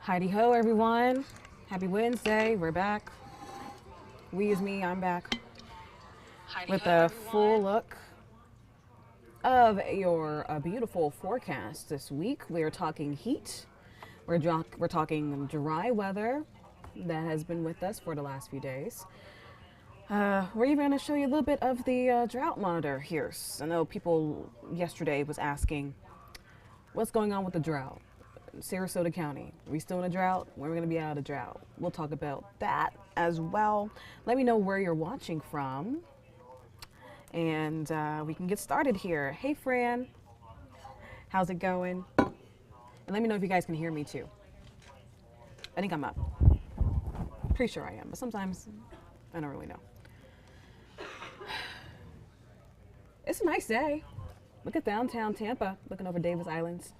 Heidi ho, everyone. Happy Wednesday. We're back. We is me, I'm back with a full look of your beautiful forecast this week. We're talking heat. We're talking dry weather that has been with us for the last few days. We're even going to show you a little bit of the drought monitor here. I know people yesterday was asking, what's going on with the drought? Sarasota County, are we still in a drought? When are we going to be out of drought? We'll talk about that as well. Let me know where you're watching from, and we can get started here. Hey, Fran, how's it going? And let me know if you guys can hear me too. I think I'm up. Pretty sure I am, but sometimes I don't really know. It's a nice day. Look at downtown Tampa, looking over Davis Islands.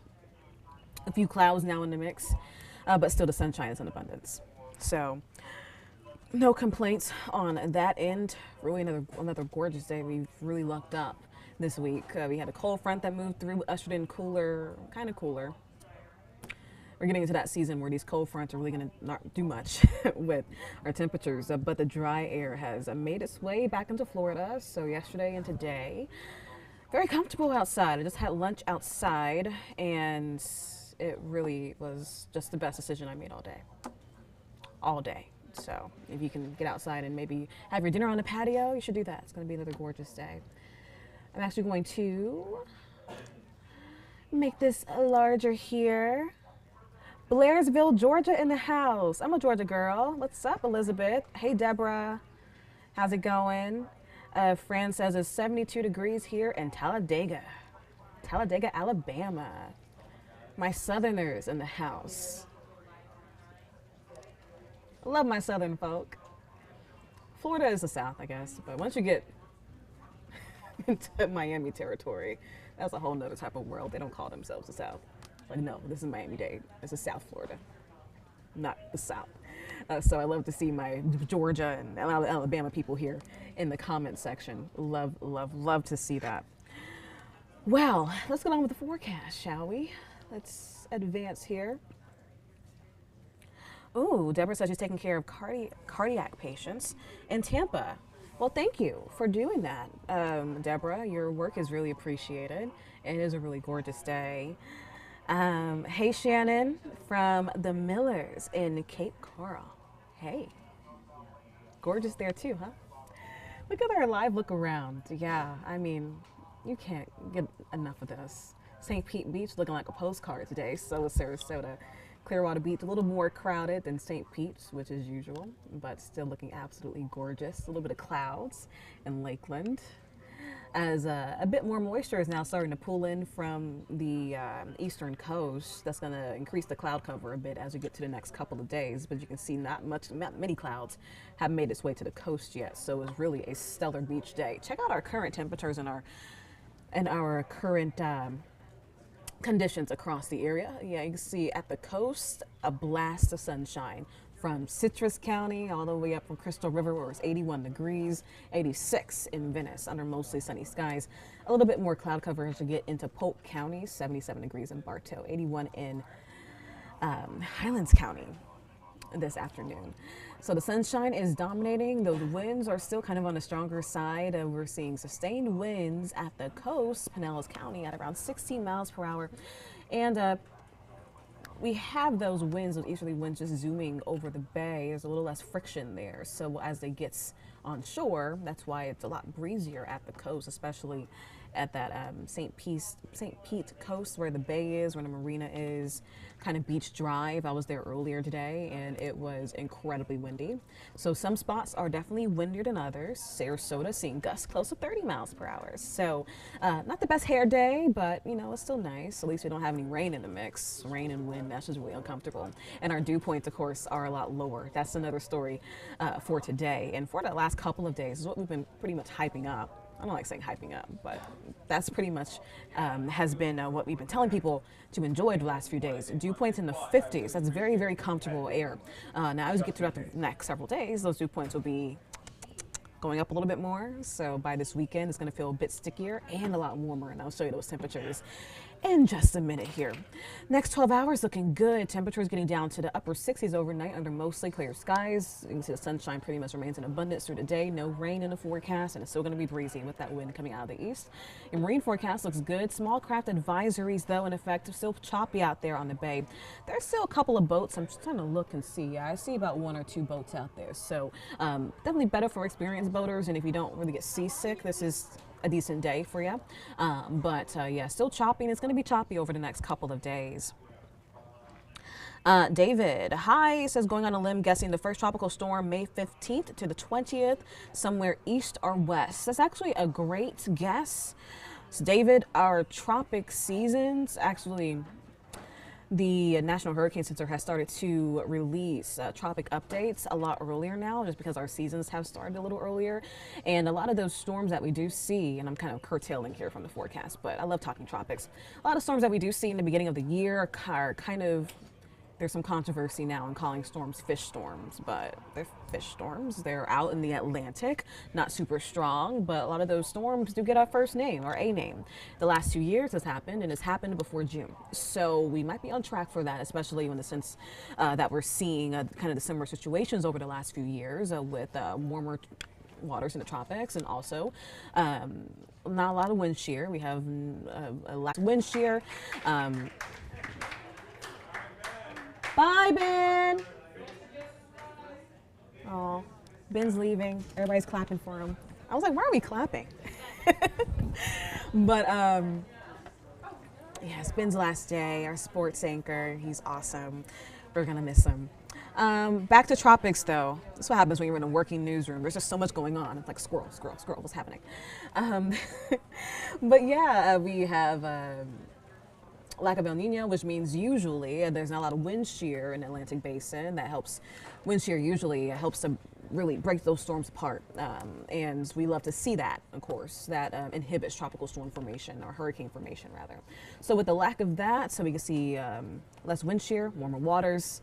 A few clouds now in the mix, but still the sunshine is in abundance. So no complaints on that end. Really another gorgeous day. We've really lucked up this week. We had a cold front that moved through, ushered in kind of cooler. We're getting into that season where these cold fronts are really going to not do much with our temperatures, but the dry air has made its way back into Florida. So yesterday and today, very comfortable outside. I just had lunch outside, and it really was just the best decision I made all day. So if you can get outside and maybe have your dinner on the patio, you should do that. It's going to be another gorgeous day. I'm actually going to make this larger here. Blairsville, Georgia in the house. I'm a Georgia girl. What's up, Elizabeth? Hey, Deborah. How's it going? Fran says it's 72 degrees here in Talladega, Alabama. My Southerners in the house. I love my Southern folk. Florida is the South, I guess, but once you get into Miami territory, that's a whole nother type of world. They don't call themselves the South. Like, no, this is Miami-Dade. This is South Florida, not the South. So I love to see my Georgia and Alabama people here in the comment section. Love, love, love to see that. Well, let's get on with the forecast, shall we? Let's advance here. Ooh, Deborah says she's taking care of cardiac patients in Tampa. Well, thank you for doing that, Deborah. Your work is really appreciated. It is a really gorgeous day. Hey, Shannon from the Millers in Cape Coral. Hey, gorgeous there too, huh? Look at our live look around. Yeah, I mean, you can't get enough of this. St. Pete Beach looking like a postcard today. So is Sarasota. Clearwater Beach a little more crowded than St. Pete's, which is usual, but still looking absolutely gorgeous. A little bit of clouds in Lakeland, as a bit more moisture is now starting to pull in from the eastern coast. That's going to increase the cloud cover a bit as we get to the next couple of days. But you can see not many clouds have made its way to the coast yet. So it's really a stellar beach day. Check out our current temperatures and our current conditions across the area. Yeah, you can see at the coast a blast of sunshine from Citrus County all the way up from Crystal River, where it's 81 degrees, 86 in Venice under mostly sunny skies. A little bit more cloud cover as you get into Polk County, 77 degrees in Bartow, 81 in Highlands County this afternoon. So the sunshine is dominating. Those winds are still kind of on the stronger side. We're seeing sustained winds at the coast, Pinellas County, at around 16 miles per hour. And we have those winds, those easterly winds just zooming over the bay. There's a little less friction there. So as it gets on shore, that's why it's a lot breezier at the coast, especially at that St. Pete coast where the bay is, where the marina is, kind of Beach Drive. I was there earlier today and it was incredibly windy. So some spots are definitely windier than others. Sarasota seeing gusts close to 30 miles per hour. So not the best hair day, but you know, it's still nice. At least we don't have any rain in the mix. Rain and wind, that's just really uncomfortable. And our dew points, of course, are a lot lower. That's another story for today. And for the last couple of days is what we've been pretty much hyping up. I don't like saying hyping up, but that's pretty much has been what we've been telling people to enjoy the last few days. Dew points in the 50s. That's very, very comfortable air. Now, as we get throughout the next several days, those dew points will be going up a little bit more. So by this weekend, it's going to feel a bit stickier and a lot warmer. And I'll show you those temperatures in just a minute here. Next 12 hours looking good. Temperatures getting down to the upper 60s overnight under mostly clear skies. You can see the sunshine pretty much remains in abundance through the day. No rain in the forecast, and it's still going to be breezy with that wind coming out of the east. Your marine forecast looks good. Small craft advisories, though, in effect. Still choppy out there on the bay. There's still a couple of boats. I'm just trying to look and see. Yeah, I see about 1 or 2 boats out there. So definitely better for experienced boaters, and if you don't really get seasick, this is a decent day for you. Yeah, still choppy, and it's going to be choppy over the next couple of days. David, hi, says going on a limb, guessing the first tropical storm May 15th to the 20th, somewhere east or west. That's actually a great guess. So David, our tropic seasons actually, the National Hurricane Center has started to release tropic updates a lot earlier now, just because our seasons have started a little earlier. And a lot of those storms that we do see, and I'm kind of curtailing here from the forecast, but I love talking tropics. A lot of storms that we do see in the beginning of the year are kind of, there's some controversy now in calling storms fish storms, but they're fish storms. They're out in the Atlantic, not super strong, but a lot of those storms do get a first name or a name. The last 2 years has happened, and it's happened before June. So we might be on track for that, especially in the sense that we're seeing kind of the similar situations over the last few years with warmer waters in the tropics, and also not a lot of wind shear. We have a lot of wind shear. Bye, Ben. Oh, Ben's leaving. Everybody's clapping for him. I was like, why are we clapping? But yeah, it's Ben's last day, our sports anchor. He's awesome. We're going to miss him. Back to tropics, though. That's what happens when you're in a working newsroom. There's just so much going on. It's like squirrel, squirrel, squirrel. What's happening? But yeah, we have lack of El Nino, which means usually there's not a lot of wind shear in the Atlantic Basin. That helps. Wind shear usually helps to really break those storms apart. And we love to see that, of course. That inhibits tropical storm formation, or hurricane formation, rather. So with the lack of that, so we can see less wind shear, warmer waters,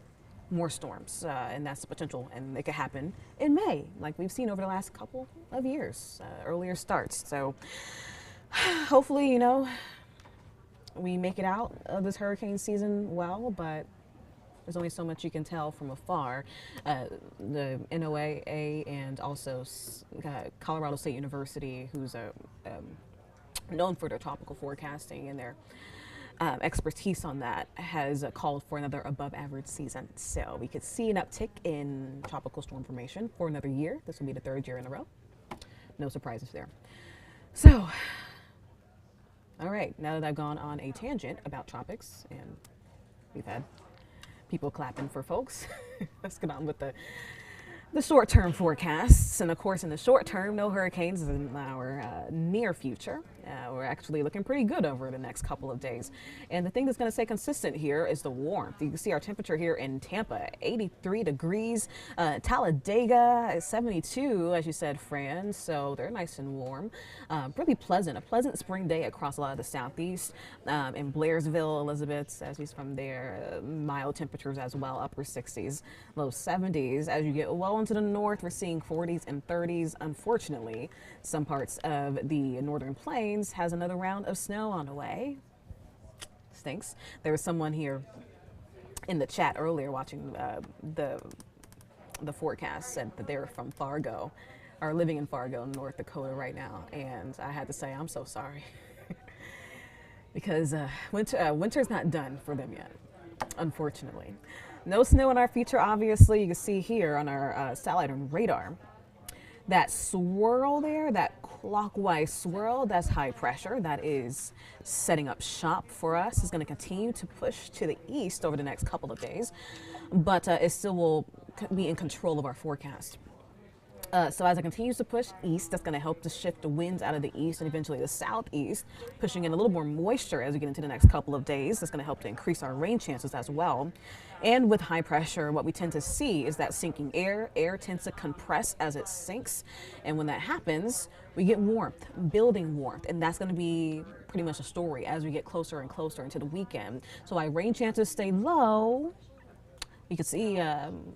more storms. And that's the potential. And it could happen in May, like we've seen over the last couple of years, earlier starts. So hopefully, we make it out of this hurricane season well, but there's only so much you can tell from afar. The NOAA and also Colorado State University, who's known for their tropical forecasting and their expertise on that, has called for another above average season. So we could see an uptick in tropical storm formation for another year. This will be the 3rd year in a row. No surprises there. So, all right, now that I've gone on a tangent about tropics, and we've had people clapping for folks, let's get on with the short-term forecasts. And of course, in the short term, no hurricanes in our near future. We're actually looking pretty good over the next couple of days. And the thing that's going to stay consistent here is the warmth. You can see our temperature here in Tampa, 83 degrees. Talladega is 72, as you said, Fran. So they're nice and warm. Really pleasant. A pleasant spring day across a lot of the southeast. In Blairsville, Elizabeth, as he's from there, mild temperatures as well, upper 60s, low 70s. As you get well into the north, we're seeing 40s and 30s. Unfortunately, some parts of the northern plains has another round of snow on the way. Stinks. There was someone here in the chat earlier watching the forecast, said that they're from Fargo, or living in Fargo, North Dakota right now, and I had to say I'm so sorry because winter's not done for them yet, unfortunately. No snow in our future, obviously. You can see here on our satellite and radar, that swirl there, that clockwise swirl, that's high pressure. That is setting up shop for us. It's going to continue to push to the east over the next couple of days, but it still will be in control of our forecast. So as it continues to push east, that's going to help to shift the winds out of the east and eventually the southeast, pushing in a little more moisture as we get into the next couple of days. That's going to help to increase our rain chances as well. And with high pressure, what we tend to see is that sinking air. Air tends to compress as it sinks. And when that happens, we get warmth, building warmth. And that's going to be pretty much a story as we get closer and closer into the weekend. So while rain chances stay low, You can see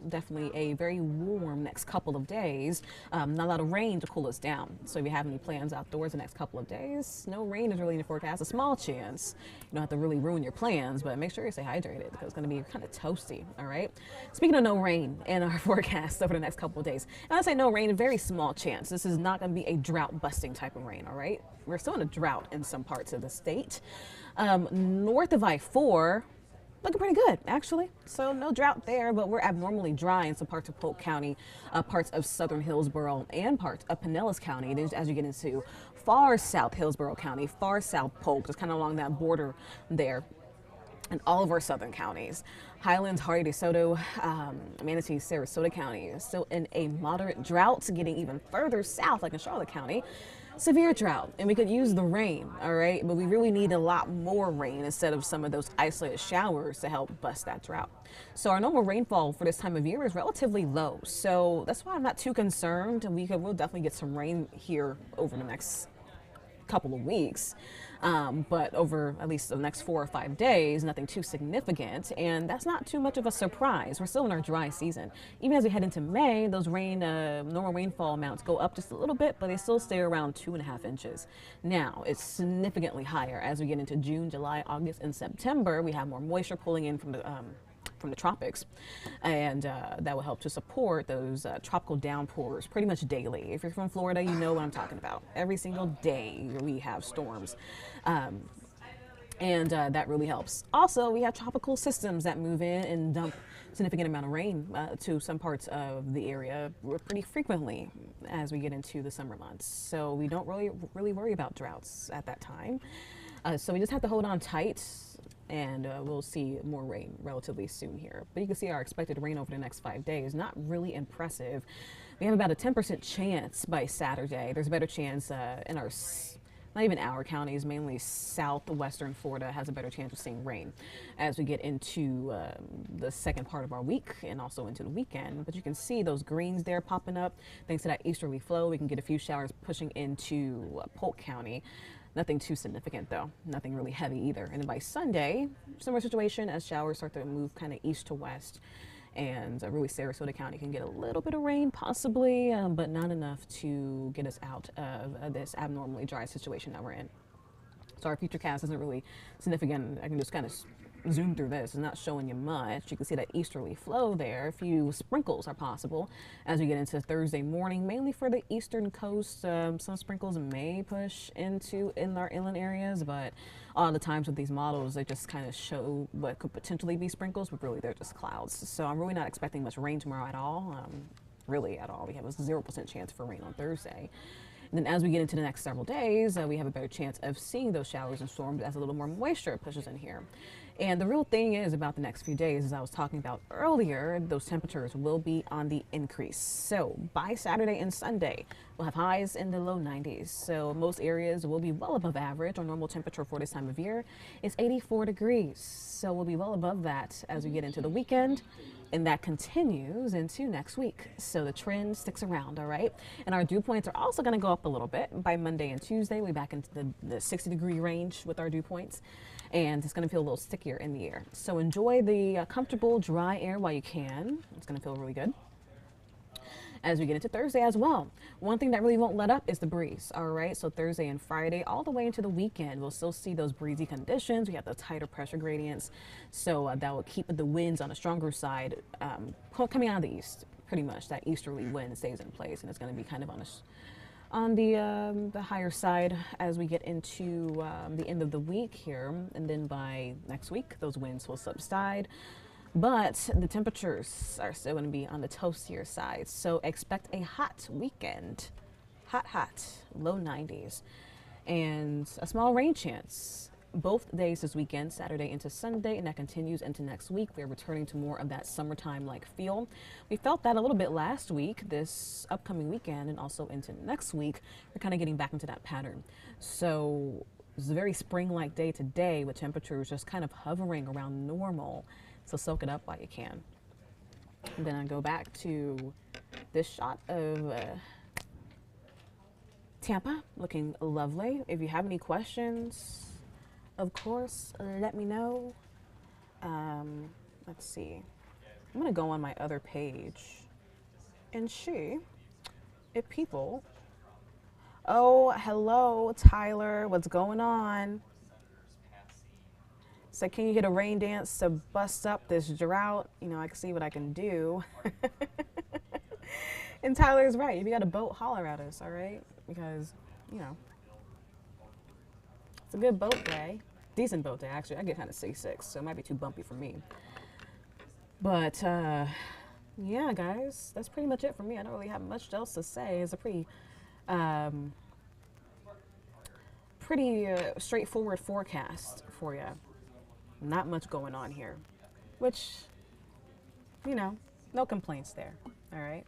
definitely a very warm next couple of days. Not a lot of rain to cool us down. So if you have any plans outdoors the next couple of days, no rain is really in the forecast. A small chance. You don't have to really ruin your plans, but make sure you stay hydrated because it's going to be kind of toasty. All right. Speaking of no rain in our forecast over the next couple of days, and I say no rain, a very small chance. This is not going to be a drought busting type of rain. All right. We're still in a drought in some parts of the state. North of I-4, looking pretty good, actually. So no drought there, but we're abnormally dry in some parts of Polk County, parts of southern Hillsborough, and parts of Pinellas County. And as you get into far south Hillsborough County, far south Polk, just kind of along that border there, and all of our southern counties. Highlands, Hardy, DeSoto, Manatee, Sarasota County is still in a moderate drought, getting even further south, like in Charlotte County. Severe drought, and we could use the rain, all right? But we really need a lot more rain instead of some of those isolated showers to help bust that drought. So our normal rainfall for this time of year is relatively low. So that's why I'm not too concerned. We'll definitely get some rain here over the next couple of weeks. But over at least the next 4 or 5 days, nothing too significant, and that's not too much of a surprise. We're still in our dry season. Even as we head into May, those normal rainfall amounts go up just a little bit, but they still stay around 2.5 inches. Now, it's significantly higher as we get into June, July, August, and September. We have more moisture pulling in from the tropics, and that will help to support those tropical downpours pretty much daily. If you're from Florida, you know what I'm talking about. Every single day we have storms. And that really helps. Also, we have tropical systems that move in and dump significant amount of rain to some parts of the area pretty frequently as we get into the summer months. So we don't really worry about droughts at that time. So we just have to hold on tight, and we'll see more rain relatively soon here. But you can see our expected rain over the next 5 days, not really impressive. We have about a 10% chance by Saturday. There's a better chance in our, not even our counties, mainly southwestern Florida has a better chance of seeing rain as we get into the second part of our week and also into the weekend. But you can see those greens there popping up. Thanks to that easterly flow, we can get a few showers pushing into Polk County. Nothing too significant though, nothing really heavy either. And then by Sunday, similar situation as showers start to move kind of east to west, and really Sarasota County can get a little bit of rain possibly, but not enough to get us out of this abnormally dry situation that we're in. So our future cast isn't really significant. I can just kind of zoom through this. It's not showing you much. You can see that easterly flow there. A few sprinkles are possible as we get into Thursday morning, mainly for the eastern coast. Some sprinkles may push into in our inland areas, but a lot of the times with these models, they just kind of show what could potentially be sprinkles, but really they're just clouds. So I'm really not expecting much rain tomorrow at all. Really at all. We have a 0% chance for rain on Thursday. And then as we get into the next several days, we have a better chance of seeing those showers and storms as a little more moisture pushes in here. And the real thing is about the next few days, as I was talking about earlier, those temperatures will be on the increase. So by Saturday and Sunday, we'll have highs in the low 90s. So most areas will be well above average. Our normal temperature for this time of year is 84 degrees. So we'll be well above that as we get into the weekend. And that continues into next week. So the trend sticks around, all right? And our dew points are also going to go up a little bit. By Monday and Tuesday, we'll be back into the 60-degree range with our dew points. And it's going to feel a little stickier in the air. So enjoy the comfortable, dry air while you can. It's going to feel really good as we get into Thursday as well. One thing that really won't let up is the breeze, all right? So Thursday and Friday, all the way into the weekend, we'll still see those breezy conditions. We have the tighter pressure gradients, so that will keep the winds on the stronger side coming out of the east. Pretty much that easterly wind stays in place, and it's going to be kind of on the higher side as we get into the end of the week here. And then by next week, those winds will subside. But the temperatures are still going to be on the toastier side. So expect a hot weekend. Hot, low 90s. And a small rain chance both days this weekend, Saturday into Sunday, and that continues into next week. We're returning to more of that summertime-like feel. We felt that a little bit last week, this upcoming weekend, and also into next week. We're kind of getting back into that pattern. So it's a very spring-like day today with temperatures just kind of hovering around normal. So soak it up while you can. And then I go back to this shot of Tampa, looking lovely. If you have any questions, of course, let me know. Let's see. I'm gonna go on my other page and see if people. Oh, hello, Tyler. What's going on? So can you get a rain dance to bust up this drought? You know, I can see what I can do. And Tyler's right. If you got a boat, holler at us, all right? Because, you know, it's a good boat day. Decent boat day, actually. I get kind of seasick, so it might be too bumpy for me. But, yeah, guys, that's pretty much it for me. I don't really have much else to say. It's a pretty, straightforward forecast for you. Not much going on here, which, you know, no complaints there. All right.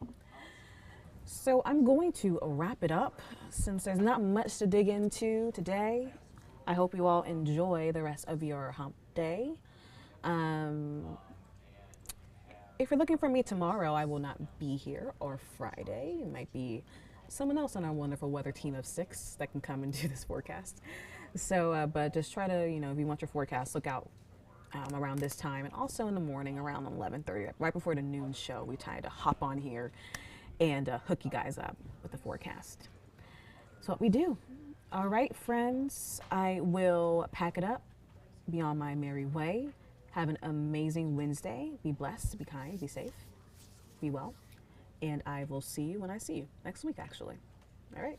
So I'm going to wrap it up since there's not much to dig into today. I hope you all enjoy the rest of your hump day. If you're looking for me tomorrow, I will not be here, or Friday. It might be someone else on our wonderful weather team of 6 that can come and do this forecast. So, but just try to, you know, if you want your forecast, look out around this time, and also in the morning around 11:30, right before the noon show. We try to hop on here and hook you guys up with the forecast. That's what we do. All right, friends, I will pack it up, be on my merry way. Have an amazing Wednesday. Be blessed, be kind, be safe, be well. And I will see you when I see you next week, actually. All right.